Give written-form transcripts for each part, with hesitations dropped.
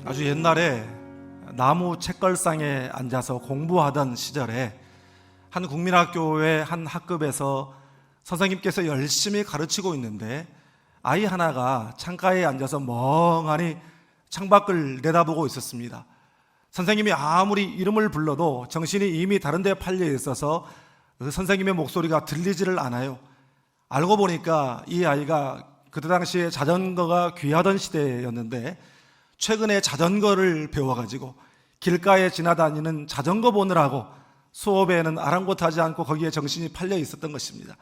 아주 옛날에 나무 책걸상에 앉아서 공부하던 시절에 한 국민학교의 한 학급에서 선생님께서 열심히 가르치고 있는데 아이 하나가 창가에 앉아서 멍하니 창밖을 내다보고 있었습니다. 선생님이 아무리 이름을 불러도 정신이 이미 다른 데 팔려 있어서 그 선생님의 목소리가 들리지를 않아요. 알고 보니까 이 아이가 그때 당시에 자전거가 귀하던 시대였는데 최근에 자전거를 배워가지고 길가에 지나다니는 자전거 보느라고 수업에는 아랑곳하지 않고 거기에 정신이 팔려 있었던 것입니다.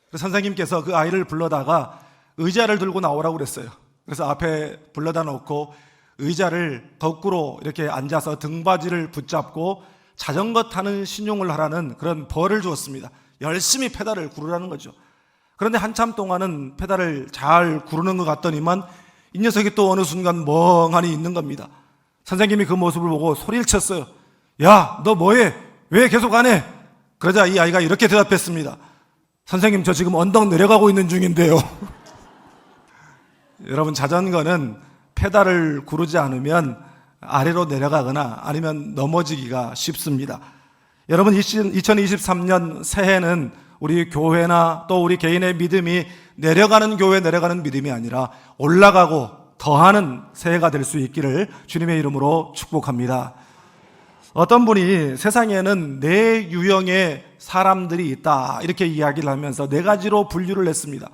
그래서 선생님께서 그 아이를 불러다가 의자를 들고 나오라고 그랬어요. 그래서 앞에 불러다 놓고 의자를 거꾸로 이렇게 앉아서 등받이를 붙잡고 자전거 타는 신용을 하라는 그런 벌을 주었습니다. 열심히 페달을 구르라는 거죠. 그런데 한참 동안은 페달을 잘 구르는 것 같더니만 이 녀석이 또 어느 순간 멍하니 있는 겁니다. 선생님이 그 모습을 보고 소리를 쳤어요. 야, 너 뭐해? 왜 계속 안 해? 그러자 이 아이가 이렇게 대답했습니다. 선생님, 저 지금 언덕 내려가고 있는 중인데요. 여러분, 자전거는 페달을 구르지 않으면 아래로 내려가거나 아니면 넘어지기가 쉽습니다. 여러분, 2023년 새해는 우리 교회나 또 우리 개인의 믿음이 내려가는 교회, 내려가는 믿음이 아니라 올라가고 더하는 새해가 될 수 있기를 주님의 이름으로 축복합니다. 어떤 분이 세상에는 네 유형의 사람들이 있다 이렇게 이야기를 하면서 네 가지로 분류를 했습니다.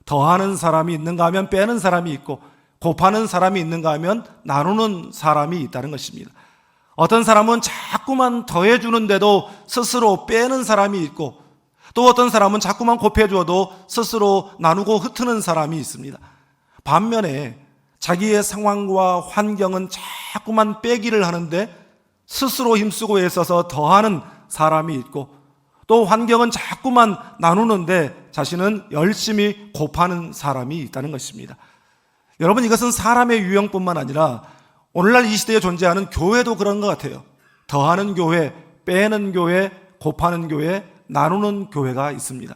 더하는 사람이 있는가 하면 빼는 사람이 있고, 곱하는 사람이 있는가 하면 나누는 사람이 있다는 것입니다. 어떤 사람은 자꾸만 더해주는데도 스스로 빼는 사람이 있고, 또 어떤 사람은 자꾸만 곱해줘도 스스로 나누고 흩트는 사람이 있습니다. 반면에 자기의 상황과 환경은 자꾸만 빼기를 하는데 스스로 힘쓰고 애써서 더하는 사람이 있고, 또 환경은 자꾸만 나누는데 자신은 열심히 곱하는 사람이 있다는 것입니다. 여러분, 이것은 사람의 유형뿐만 아니라 오늘날 이 시대에 존재하는 교회도 그런 것 같아요. 더하는 교회, 빼는 교회, 곱하는 교회, 나누는 교회가 있습니다.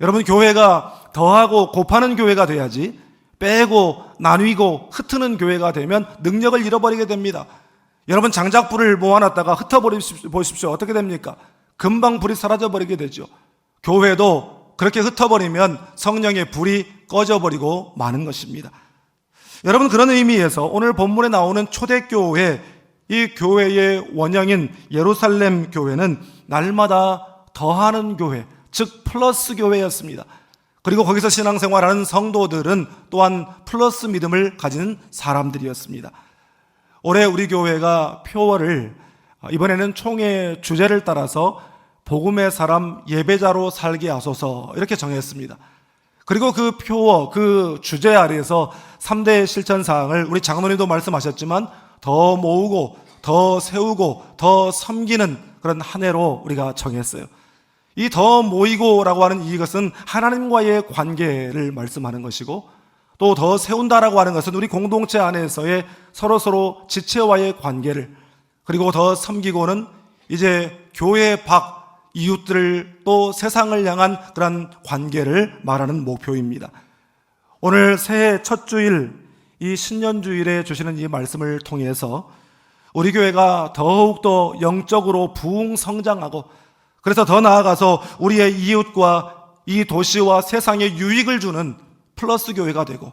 여러분, 교회가 더하고 곱하는 교회가 돼야지 빼고 나뉘고 흩트는 교회가 되면 능력을 잃어버리게 됩니다. 여러분, 장작불을 모아놨다가 흩어보십시오. 어떻게 됩니까? 금방 불이 사라져버리게 되죠. 교회도 그렇게 흩어버리면 성령의 불이 꺼져버리고 마는 것입니다. 여러분, 그런 의미에서 오늘 본문에 나오는 초대교회, 이 교회의 원형인 예루살렘 교회는 날마다 더하는 교회, 즉 플러스 교회였습니다. 그리고 거기서 신앙생활하는 성도들은 또한 플러스 믿음을 가진 사람들이었습니다. 올해 우리 교회가 표어를 이번에는 총회 주제를 따라서 복음의 사람 예배자로 살게 하소서 이렇게 정했습니다. 그리고 그 표어, 그 주제 아래에서 3대 실천사항을 우리 장로님도 말씀하셨지만 더 모으고 더 세우고 더 섬기는 그런 한 해로 우리가 정했어요. 이 더 모이고라고 하는 이것은 하나님과의 관계를 말씀하는 것이고, 또 더 세운다라고 하는 것은 우리 공동체 안에서의 서로 지체와의 관계를, 그리고 더 섬기고는 이제 교회 밖 이웃들을 또 세상을 향한 그런 관계를 말하는 목표입니다. 오늘 새해 첫 주일, 이 신년주일에 주시는 이 말씀을 통해서 우리 교회가 더욱더 영적으로 부흥 성장하고, 그래서 더 나아가서 우리의 이웃과 이 도시와 세상에 유익을 주는 플러스 교회가 되고,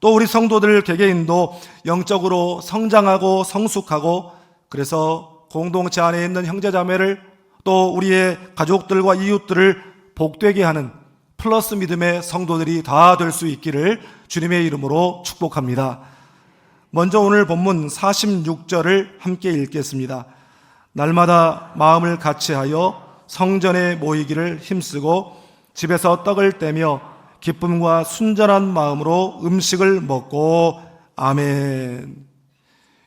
또 우리 성도들 개개인도 영적으로 성장하고 성숙하고, 그래서 공동체 안에 있는 형제자매를 또 우리의 가족들과 이웃들을 복되게 하는 플러스 믿음의 성도들이 다 될 수 있기를 주님의 이름으로 축복합니다. 먼저 오늘 본문 46절을 함께 읽겠습니다. 날마다 마음을 같이하여 성전에 모이기를 힘쓰고 집에서 떡을 떼며 기쁨과 순전한 마음으로 음식을 먹고. 아멘.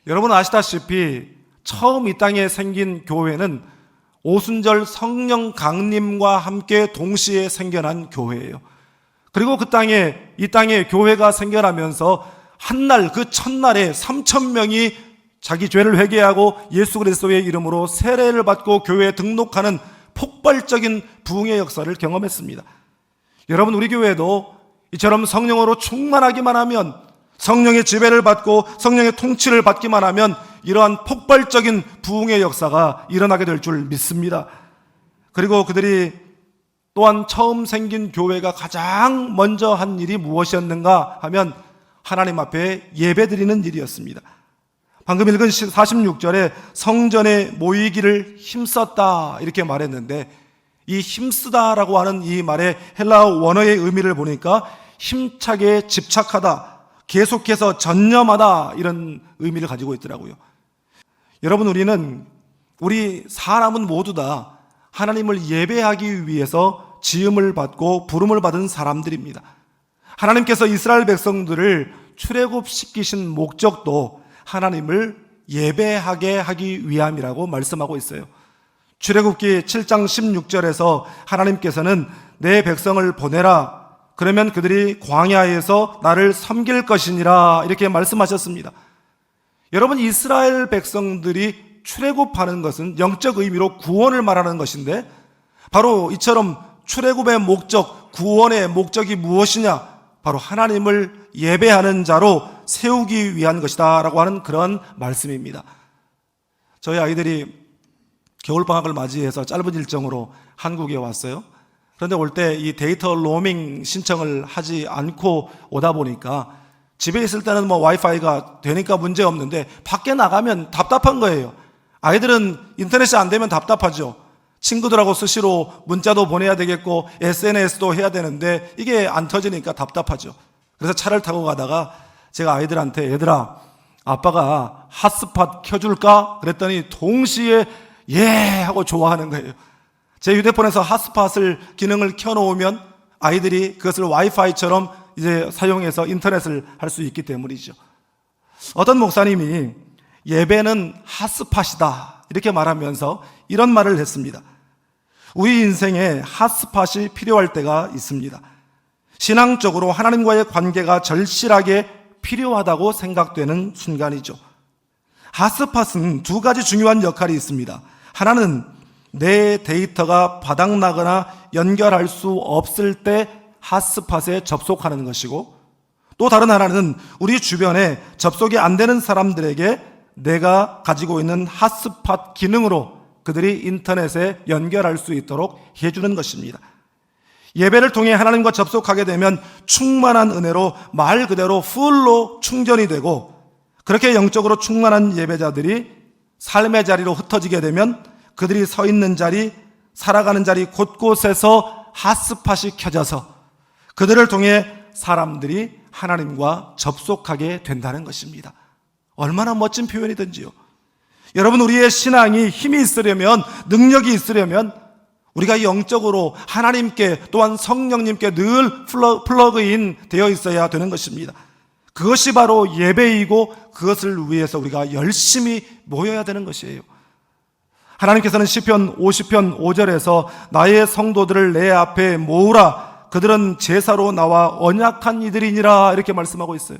여러분 아시다시피 처음 이 땅에 생긴 교회는 오순절 성령 강림과 함께 동시에 생겨난 교회예요. 그리고 이 땅에 교회가 생겨나면서 한날, 그 첫날에 3,000명이 자기 죄를 회개하고 예수 그리스도의 이름으로 세례를 받고 교회에 등록하는 폭발적인 부흥의 역사를 경험했습니다. 여러분, 우리 교회도 이처럼 성령으로 충만하기만 하면 성령의 지배를 받고 성령의 통치를 받기만 하면 이러한 폭발적인 부흥의 역사가 일어나게 될 줄 믿습니다. 그리고 그들이 또한 처음 생긴 교회가 가장 먼저 한 일이 무엇이었는가 하면 하나님 앞에 예배드리는 일이었습니다. 방금 읽은 46절에 성전에 모이기를 힘썼다 이렇게 말했는데, 이 힘쓰다라고 하는 이 말의 헬라어 원어의 의미를 보니까 힘차게 집착하다, 계속해서 전념하다, 이런 의미를 가지고 있더라고요. 여러분, 우리 사람은 모두 다 하나님을 예배하기 위해서 지음을 받고 부름을 받은 사람들입니다. 하나님께서 이스라엘 백성들을 출애굽시키신 목적도 하나님을 예배하게 하기 위함이라고 말씀하고 있어요. 출애굽기 7장 16절에서 하나님께서는 내 백성을 보내라, 그러면 그들이 광야에서 나를 섬길 것이니라, 이렇게 말씀하셨습니다. 여러분, 이스라엘 백성들이 출애굽하는 것은 영적 의미로 구원을 말하는 것인데, 바로 이처럼 출애굽의 목적, 구원의 목적이 무엇이냐? 바로 하나님을 예배하는 자로 세우기 위한 것이다 라고 하는 그런 말씀입니다. 저희 아이들이 겨울방학을 맞이해서 짧은 일정으로 한국에 왔어요. 그런데 올 때 이 데이터 로밍 신청을 하지 않고 오다 보니까 집에 있을 때는 와이파이가 되니까 문제 없는데 밖에 나가면 답답한 거예요. 아이들은 인터넷이 안 되면 답답하죠. 친구들하고 수시로 문자도 보내야 되겠고 SNS도 해야 되는데 이게 안 터지니까 답답하죠. 그래서 차를 타고 가다가 제가 아이들한테, 얘들아, 아빠가 핫스팟 켜줄까? 그랬더니 동시에 예 하고 좋아하는 거예요. 제 휴대폰에서 핫스팟을 기능을 켜놓으면 아이들이 그것을 와이파이처럼 이제 사용해서 인터넷을 할 수 있기 때문이죠. 어떤 목사님이 예배는 핫스팟이다 이렇게 말하면서 이런 말을 했습니다. 우리 인생에 핫스팟이 필요할 때가 있습니다. 신앙적으로 하나님과의 관계가 절실하게 필요하다고 생각되는 순간이죠. 핫스팟은 두 가지 중요한 역할이 있습니다. 하나는 내 데이터가 바닥나거나 연결할 수 없을 때 핫스팟에 접속하는 것이고, 또 다른 하나는 우리 주변에 접속이 안 되는 사람들에게 내가 가지고 있는 핫스팟 기능으로 그들이 인터넷에 연결할 수 있도록 해주는 것입니다. 예배를 통해 하나님과 접속하게 되면 충만한 은혜로 말 그대로 풀로 충전이 되고, 그렇게 영적으로 충만한 예배자들이 삶의 자리로 흩어지게 되면 그들이 서 있는 자리, 살아가는 자리 곳곳에서 핫스팟이 켜져서 그들을 통해 사람들이 하나님과 접속하게 된다는 것입니다. 얼마나 멋진 표현이든지요. 여러분, 우리의 신앙이 힘이 있으려면, 능력이 있으려면 우리가 영적으로 하나님께, 또한 성령님께 늘 플러그인 되어 있어야 되는 것입니다. 그것이 바로 예배이고 그것을 위해서 우리가 열심히 모여야 되는 것이에요. 하나님께서는 시편 50편 5절에서 나의 성도들을 내 앞에 모으라, 그들은 제사로 나와 언약한 이들이니라, 이렇게 말씀하고 있어요.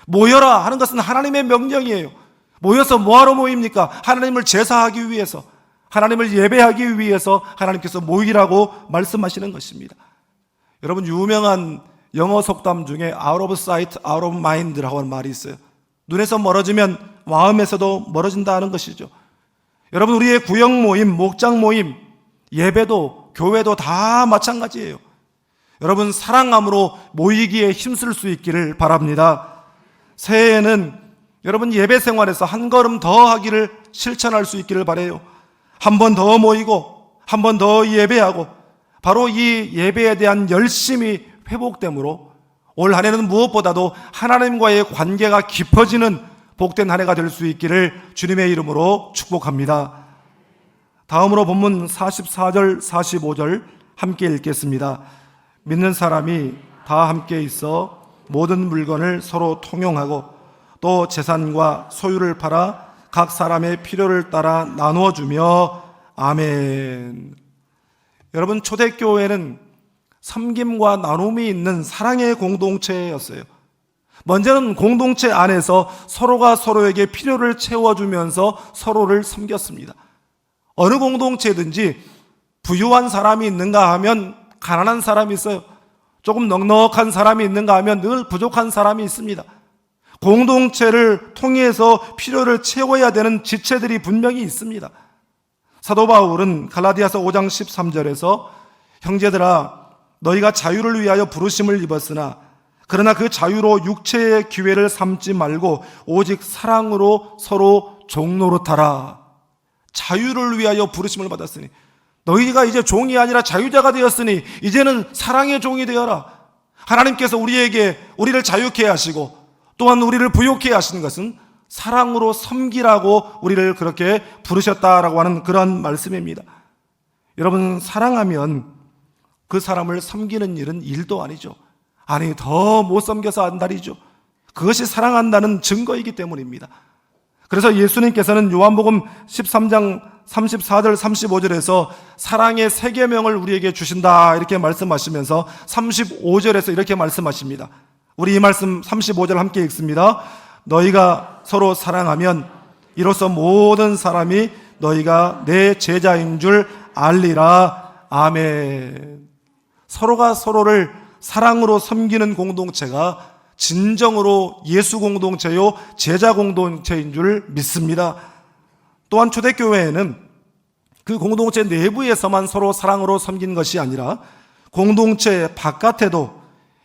모여라 하는 것은 하나님의 명령이에요. 모여서 뭐하러 모입니까? 하나님을 제사하기 위해서, 하나님을 예배하기 위해서 하나님께서 모이라고 말씀하시는 것입니다. 여러분, 유명한 영어 속담 중에 out of sight, out of mind라고 하는 말이 있어요. 눈에서 멀어지면 마음에서도 멀어진다는 것이죠. 여러분, 우리의 구역 모임, 목장 모임, 예배도, 교회도 다 마찬가지예요. 여러분, 사랑함으로 모이기에 힘쓸 수 있기를 바랍니다. 새해에는 여러분 예배 생활에서 한 걸음 더 하기를 실천할 수 있기를 바라요. 한 번 더 모이고 한 번 더 예배하고, 바로 이 예배에 대한 열심이 회복됨으로 올 한 해는 무엇보다도 하나님과의 관계가 깊어지는 복된 한 해가 될 수 있기를 주님의 이름으로 축복합니다. 다음으로 본문 44절 45절 함께 읽겠습니다. 믿는 사람이 다 함께 있어 모든 물건을 서로 통용하고 또 재산과 소유를 팔아 각 사람의 필요를 따라 나누어 주며 아멘. 여러분, 초대교회는 섬김과 나눔이 있는 사랑의 공동체였어요. 먼저는 공동체 안에서 서로가 서로에게 필요를 채워주면서 서로를 섬겼습니다. 어느 공동체든지 부유한 사람이 있는가 하면 가난한 사람이 있어요. 조금 넉넉한 사람이 있는가 하면 늘 부족한 사람이 있습니다. 공동체를 통해서 필요를 채워야 되는 지체들이 분명히 있습니다. 사도 바울은 갈라디아서 5장 13절에서 형제들아 너희가 자유를 위하여 부르심을 입었으나 그러나 그 자유로 육체의 기회를 삼지 말고 오직 사랑으로 서로 종노릇하라. 자유를 위하여 부르심을 받았으니 너희가 이제 종이 아니라 자유자가 되었으니 이제는 사랑의 종이 되어라. 하나님께서 우리를 자유케 하시고 또한 우리를 부욕케 하시는 것은 사랑으로 섬기라고 우리를 그렇게 부르셨다라고 하는 그런 말씀입니다. 여러분, 사랑하면 그 사람을 섬기는 일은 일도 아니죠. 아니, 더 못 섬겨서 안달이죠. 그것이 사랑한다는 증거이기 때문입니다. 그래서 예수님께서는 요한복음 13장 34절 35절에서 사랑의 세 계명을 우리에게 주신다 이렇게 말씀하시면서 35절에서 이렇게 말씀하십니다. 우리 이 말씀 35절 함께 읽습니다. 너희가 서로 사랑하면 이로써 모든 사람이 너희가 내 제자인 줄 알리라. 아멘. 서로가 서로를 사랑으로 섬기는 공동체가 진정으로 예수 공동체요 제자 공동체인 줄 믿습니다. 또한 초대교회에는 그 공동체 내부에서만 서로 사랑으로 섬긴 것이 아니라 공동체 바깥에도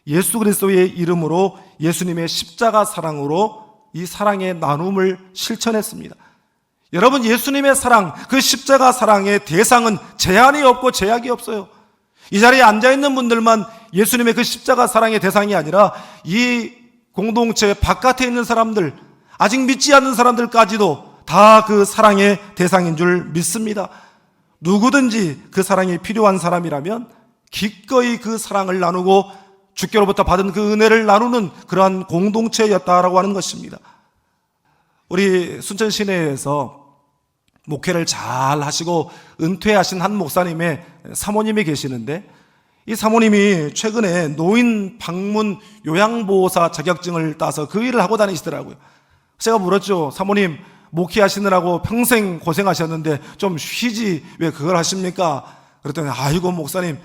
예수 그리스도의 이름으로 예수님의 십자가 사랑으로 이 사랑의 나눔을 실천했습니다. 여러분, 예수님의 사랑, 그 십자가 사랑의 대상은 제한이 없고 제약이 없어요. 이 자리에 앉아있는 분들만 예수님의 그 십자가 사랑의 대상이 아니라 이 공동체 바깥에 있는 사람들, 아직 믿지 않는 사람들까지도 다 그 사랑의 대상인 줄 믿습니다. 누구든지 그 사랑이 필요한 사람이라면 기꺼이 그 사랑을 나누고 주께로부터 받은 그 은혜를 나누는 그러한 공동체였다라고 하는 것입니다. 우리 순천 시내에서 목회를 잘 하시고 은퇴하신 한 목사님의 사모님이 계시는데 이 사모님이 최근에 노인 방문 요양보호사 자격증을 따서 그 일을 하고 다니시더라고요. 제가 물었죠. 사모님, 목회하시느라고 평생 고생하셨는데 좀 쉬지 왜 그걸 하십니까? 그랬더니 아이고 목사님,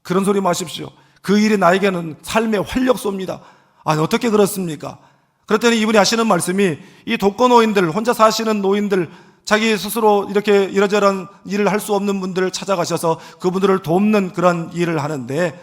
그런 소리 마십시오. 그 일이 나에게는 삶의 활력소입니다. 아니, 어떻게 그렇습니까? 그랬더니 이분이 하시는 말씀이 이 독거노인들, 혼자 사시는 노인들, 자기 스스로 이렇게 이러저런 일을 할 수 없는 분들을 찾아가셔서 그분들을 돕는 그런 일을 하는데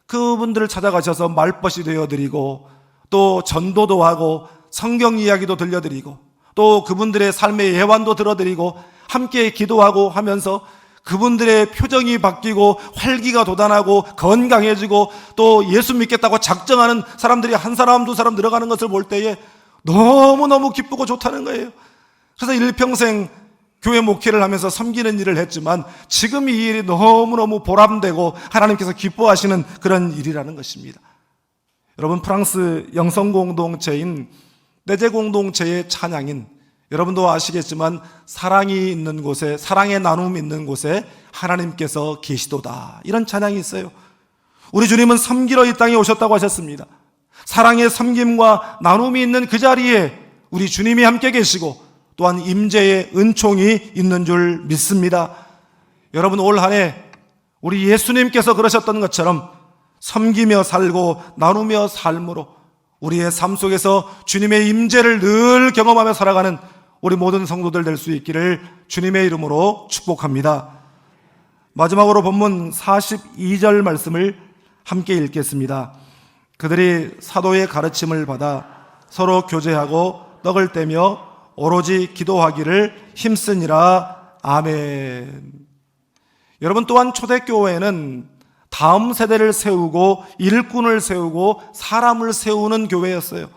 그분들을 찾아가셔서 말벗이 되어드리고 또 전도도 하고 성경 이야기도 들려드리고 또 그분들의 삶의 예환도 들어드리고 함께 기도하고 하면서 그분들의 표정이 바뀌고 활기가 돋아나고 건강해지고 또 예수 믿겠다고 작정하는 사람들이 한 사람 두 사람 늘어가는 것을 볼 때에 너무너무 기쁘고 좋다는 거예요. 그래서 일평생 교회 목회를 하면서 섬기는 일을 했지만 지금 이 일이 너무너무 보람되고 하나님께서 기뻐하시는 그런 일이라는 것입니다. 여러분, 프랑스 영성공동체인 떼제공동체의 찬양인, 여러분도 아시겠지만 사랑이 있는 곳에, 사랑의 나눔이 있는 곳에 하나님께서 계시도다, 이런 찬양이 있어요. 우리 주님은 섬기러 이 땅에 오셨다고 하셨습니다. 사랑의 섬김과 나눔이 있는 그 자리에 우리 주님이 함께 계시고 또한 임재의 은총이 있는 줄 믿습니다. 여러분, 올 한 해 우리 예수님께서 그러셨던 것처럼 섬기며 살고 나누며 삶으로 우리의 삶 속에서 주님의 임재를 늘 경험하며 살아가는 우리 모든 성도들 될 수 있기를 주님의 이름으로 축복합니다. 마지막으로 본문 42절 말씀을 함께 읽겠습니다. 그들이 사도의 가르침을 받아 서로 교제하고 떡을 떼며 오로지 기도하기를 힘쓰니라. 아멘. 여러분, 또한 초대교회는 다음 세대를 세우고 일꾼을 세우고 사람을 세우는 교회였어요.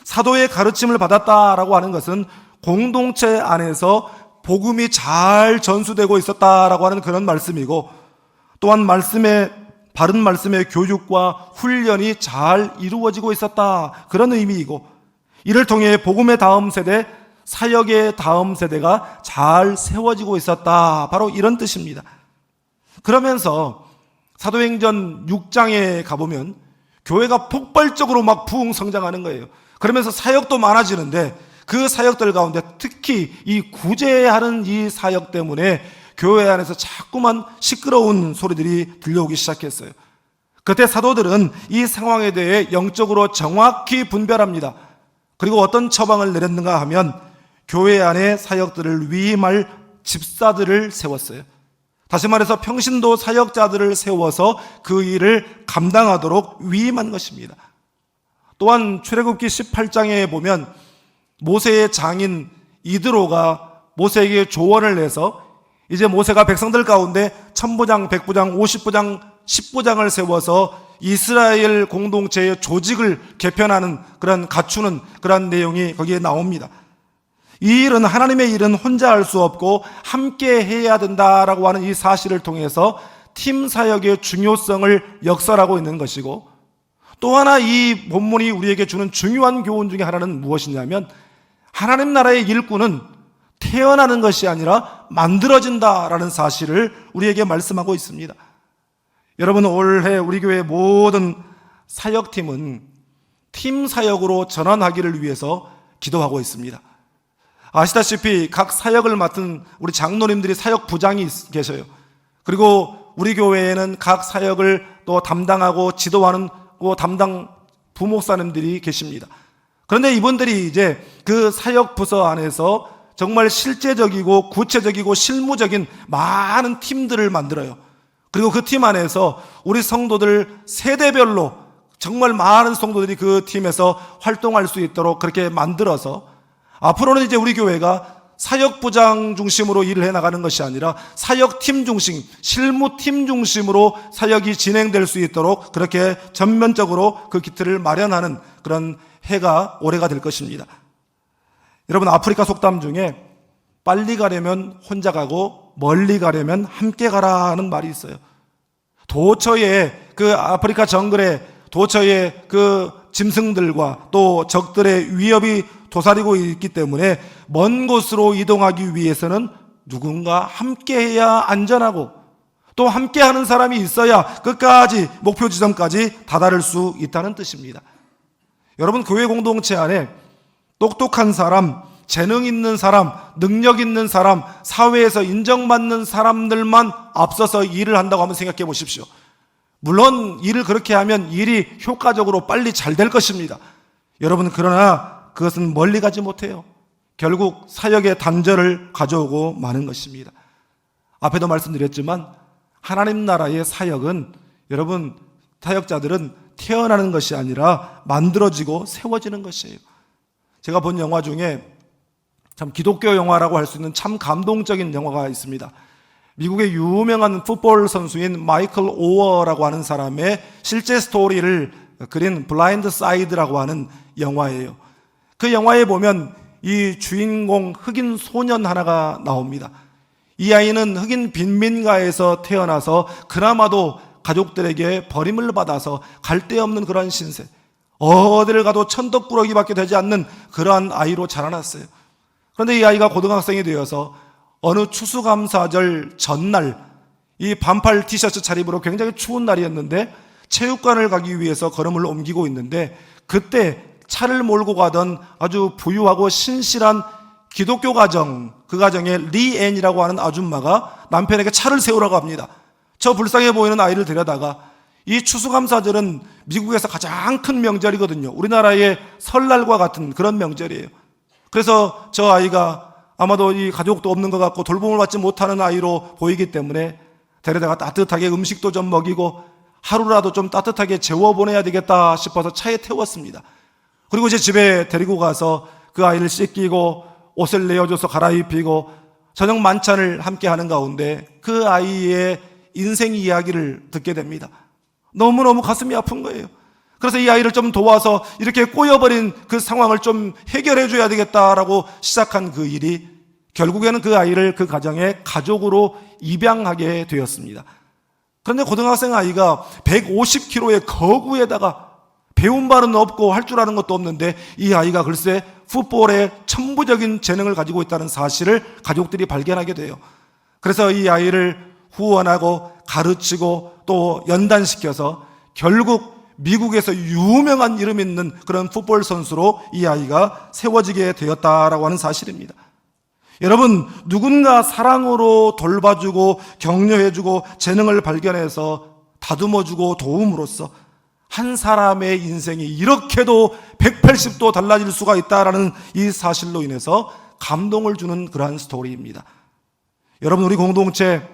사도의 가르침을 받았다라고 하는 것은 공동체 안에서 복음이 잘 전수되고 있었다라고 하는 그런 말씀이고, 또한 바른 말씀의 교육과 훈련이 잘 이루어지고 있었다, 그런 의미이고, 이를 통해 복음의 다음 세대, 사역의 다음 세대가 잘 세워지고 있었다, 바로 이런 뜻입니다. 그러면서 사도행전 6장에 가보면 교회가 폭발적으로 막 부흥 성장하는 거예요. 그러면서 사역도 많아지는데 그 사역들 가운데 특히 이 구제하는 이 사역 때문에 교회 안에서 자꾸만 시끄러운 소리들이 들려오기 시작했어요. 그때 사도들은 이 상황에 대해 영적으로 정확히 분별합니다. 그리고 어떤 처방을 내렸는가 하면 교회 안에 사역들을 위임할 집사들을 세웠어요. 다시 말해서 평신도 사역자들을 세워서 그 일을 감당하도록 위임한 것입니다. 또한 출애굽기 18장에 보면 모세의 장인 이드로가 모세에게 조언을 내서 이제 모세가 백성들 가운데 천부장, 백부장, 50부장, 10부장을 세워서 이스라엘 공동체의 조직을 개편하는 갖추는 그런 내용이 거기에 나옵니다. 이 일은, 하나님의 일은 혼자 할 수 없고 함께 해야 된다라고 하는 이 사실을 통해서 팀 사역의 중요성을 역설하고 있는 것이고, 또 하나 이 본문이 우리에게 주는 중요한 교훈 중에 하나는 무엇이냐면, 하나님 나라의 일꾼은 태어나는 것이 아니라 만들어진다라는 사실을 우리에게 말씀하고 있습니다. 여러분, 올해 우리 교회 모든 사역팀은 팀 사역으로 전환하기를 위해서 기도하고 있습니다. 아시다시피 각 사역을 맡은 우리 장로님들이 사역 부장이 계셔요. 그리고 우리 교회에는 각 사역을 또 담당하고 지도하는 담당 부목사님들이 계십니다. 그런데 이분들이 이제 그 사역 부서 안에서 정말 실제적이고 구체적이고 실무적인 많은 팀들을 만들어요. 그리고 그 팀 안에서 우리 성도들 세대별로 정말 많은 성도들이 그 팀에서 활동할 수 있도록 그렇게 만들어서, 앞으로는 이제 우리 교회가 사역부장 중심으로 일을 해나가는 것이 아니라 사역팀 중심, 실무팀 중심으로 사역이 진행될 수 있도록 그렇게 전면적으로 그 기틀을 마련하는 그런 해가 올해가 될 것입니다. 여러분, 아프리카 속담 중에 빨리 가려면 혼자 가고 멀리 가려면 함께 가라는 말이 있어요. 도처에 그 아프리카 정글에 도처에 그 짐승들과 또 적들의 위협이 도사리고 있기 때문에 먼 곳으로 이동하기 위해서는 누군가 함께해야 안전하고, 또 함께하는 사람이 있어야 끝까지 목표 지점까지 다다를 수 있다는 뜻입니다. 여러분, 교회 공동체 안에 똑똑한 사람, 재능 있는 사람, 능력 있는 사람, 사회에서 인정받는 사람들만 앞서서 일을 한다고 한번 생각해 보십시오. 물론 일을 그렇게 하면 일이 효과적으로 빨리 잘 될 것입니다. 여러분, 그러나 그것은 멀리 가지 못해요. 결국 사역의 단절을 가져오고 마는 것입니다. 앞에도 말씀드렸지만 하나님 나라의 사역은, 여러분, 사역자들은 태어나는 것이 아니라 만들어지고 세워지는 것이에요. 제가 본 영화 중에 참 기독교 영화라고 할 수 있는 참 감동적인 영화가 있습니다. 미국의 유명한 풋볼 선수인 마이클 오어라고 하는 사람의 실제 스토리를 그린 블라인드 사이드라고 하는 영화예요. 그 영화에 보면 이 주인공 흑인 소년 하나가 나옵니다. 이 아이는 흑인 빈민가에서 태어나서 그나마도 가족들에게 버림을 받아서 갈 데 없는 그런 신세, 어디를 가도 천덕꾸러기밖에 되지 않는 그러한 아이로 자라났어요. 그런데 이 아이가 고등학생이 되어서 어느 추수감사절 전날, 이 반팔 티셔츠 차림으로 굉장히 추운 날이었는데 체육관을 가기 위해서 걸음을 옮기고 있는데, 그때 차를 몰고 가던 아주 부유하고 신실한 기독교 가정, 그 가정에 리앤이라고 하는 아줌마가 남편에게 차를 세우라고 합니다. 저 불쌍해 보이는 아이를 데려다가, 이 추수감사절은 미국에서 가장 큰 명절이거든요. 우리나라의 설날과 같은 그런 명절이에요. 그래서 저 아이가 아마도 이 가족도 없는 것 같고 돌봄을 받지 못하는 아이로 보이기 때문에 데려다가 따뜻하게 음식도 좀 먹이고 하루라도 좀 따뜻하게 재워보내야 되겠다 싶어서 차에 태웠습니다. 그리고 이제 집에 데리고 가서 그 아이를 씻기고 옷을 내어줘서 갈아입히고 저녁 만찬을 함께 하는 가운데 그 아이의 인생 이야기를 듣게 됩니다. 너무너무 가슴이 아픈 거예요. 그래서 이 아이를 좀 도와서 이렇게 꼬여버린 그 상황을 좀 해결해 줘야 되겠다라고 시작한 그 일이 결국에는 그 아이를 그 가정의 가족으로 입양하게 되었습니다. 그런데 고등학생 아이가 150kg의 거구에다가 배운 바는 없고 할 줄 아는 것도 없는데 이 아이가 글쎄 풋볼에 천부적인 재능을 가지고 있다는 사실을 가족들이 발견하게 돼요. 그래서 이 아이를 후원하고 가르치고 또 연단시켜서 결국 미국에서 유명한 이름 있는 그런 풋볼 선수로 이 아이가 세워지게 되었다라고 하는 사실입니다. 여러분, 누군가 사랑으로 돌봐주고 격려해주고 재능을 발견해서 다듬어주고 도움으로써 한 사람의 인생이 이렇게도 180도 달라질 수가 있다라는 이 사실로 인해서 감동을 주는 그러한 스토리입니다. 여러분, 우리 공동체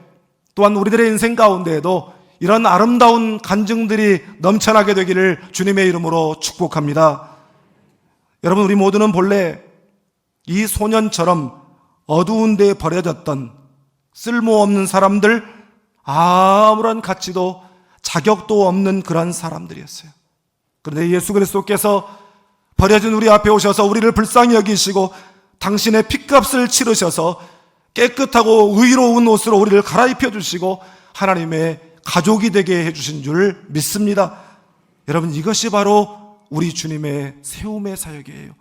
또한 우리들의 인생 가운데에도 이런 아름다운 간증들이 넘쳐나게 되기를 주님의 이름으로 축복합니다. 여러분, 우리 모두는 본래 이 소년처럼 어두운 데에 버려졌던 쓸모없는 사람들, 아무런 가치도 자격도 없는 그런 사람들이었어요. 그런데 예수 그리스도께서 버려진 우리 앞에 오셔서 우리를 불쌍히 여기시고 당신의 핏값을 치르셔서 깨끗하고 의로운 옷으로 우리를 갈아입혀 주시고 하나님의 가족이 되게 해주신 줄 믿습니다. 여러분, 이것이 바로 우리 주님의 세움의 사역이에요.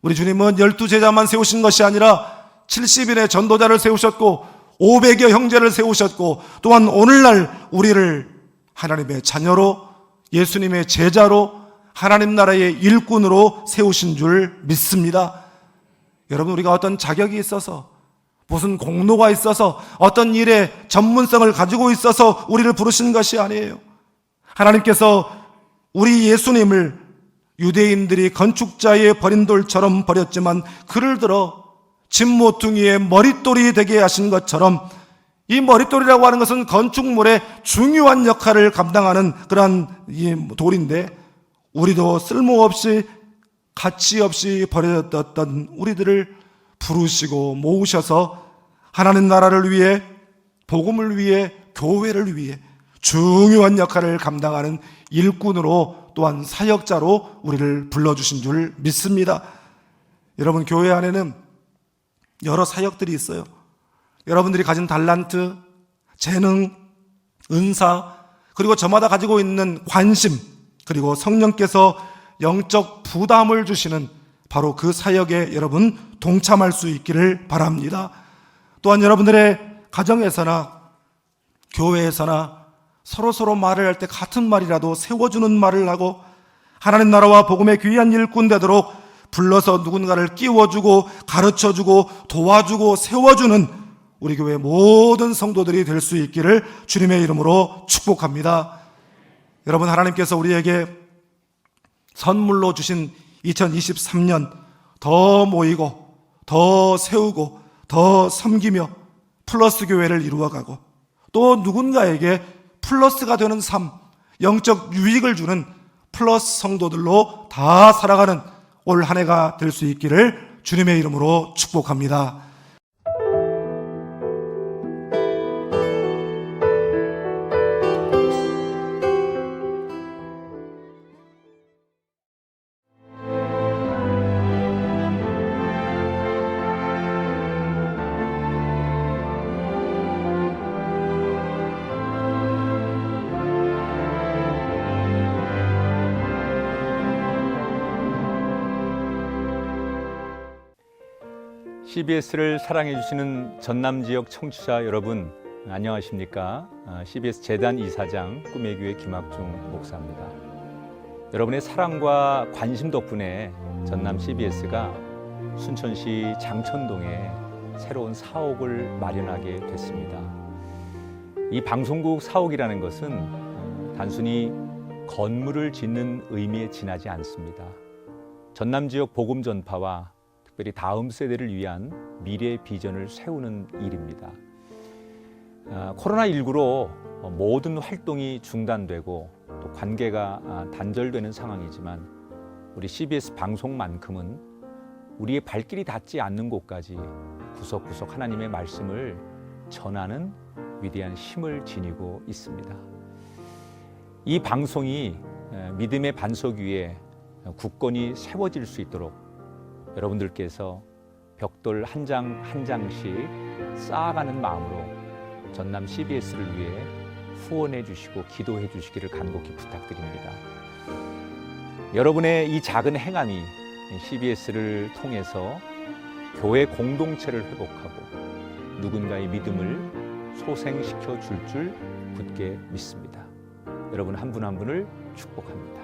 우리 주님은 12제자만 세우신 것이 아니라 70인의 전도자를 세우셨고 500여 형제를 세우셨고 또한 오늘날 우리를 하나님의 자녀로, 예수님의 제자로, 하나님 나라의 일꾼으로 세우신 줄 믿습니다. 여러분, 우리가 어떤 자격이 있어서, 무슨 공로가 있어서, 어떤 일에 전문성을 가지고 있어서 우리를 부르신 것이 아니에요. 하나님께서 우리 예수님을 유대인들이 건축자의 버린 돌처럼 버렸지만 그를 들어 진모퉁이의 머릿돌이 되게 하신 것처럼, 이 머릿돌이라고 하는 것은 건축물의 중요한 역할을 감당하는 그러한 이 돌인데, 우리도 쓸모없이 가치 없이 버려졌던 우리들을 부르시고 모으셔서 하나님 나라를 위해, 복음을 위해, 교회를 위해 중요한 역할을 감당하는 일꾼으로 또한 사역자로 우리를 불러주신 줄 믿습니다. 여러분, 교회 안에는 여러 사역들이 있어요. 여러분들이 가진 달란트, 재능, 은사, 그리고 저마다 가지고 있는 관심, 그리고 성령께서 영적 부담을 주시는 바로 그 사역에 여러분 동참할 수 있기를 바랍니다. 또한 여러분들의 가정에서나 교회에서나 서로 말을 할 때 같은 말이라도 세워주는 말을 하고 하나님 나라와 복음의 귀한 일꾼 되도록 불러서 누군가를 끼워주고 가르쳐주고 도와주고 세워주는 우리 교회 모든 성도들이 될 수 있기를 주님의 이름으로 축복합니다. 여러분, 하나님께서 우리에게 선물로 주신 2023년 더 모이고 더 세우고 더 섬기며 플러스 교회를 이루어가고 또 누군가에게 플러스가 되는 삶, 영적 유익을 주는 플러스 성도들로 다 살아가는 올 한 해가 될 수 있기를 주님의 이름으로 축복합니다. CBS를 사랑해주시는 전남지역 청취자 여러분, 안녕하십니까? CBS 재단 이사장 꿈의 교회 김학중 목사입니다. 여러분의 사랑과 관심 덕분에 전남 CBS가 순천시 장천동에 새로운 사옥을 마련하게 됐습니다. 이 방송국 사옥이라는 것은 단순히 건물을 짓는 의미에 지나지 않습니다. 전남 지역 복음 전파와 특별히 다음 세대를 위한 미래 비전을 세우는 일입니다. 코로나19로 모든 활동이 중단되고 또 관계가 단절되는 상황이지만 우리 CBS 방송만큼은 우리의 발길이 닿지 않는 곳까지 구석구석 하나님의 말씀을 전하는 위대한 힘을 지니고 있습니다. 이 방송이 믿음의 반석 위에 굳건히 세워질 수 있도록 여러분들께서 벽돌 한 장 한 장씩 쌓아가는 마음으로 전남 CBS를 위해 후원해 주시고 기도해 주시기를 간곡히 부탁드립니다. 여러분의 이 작은 행함이 CBS를 통해서 교회 공동체를 회복하고 누군가의 믿음을 소생시켜 줄 굳게 믿습니다. 여러분 한 분 한 분을 축복합니다.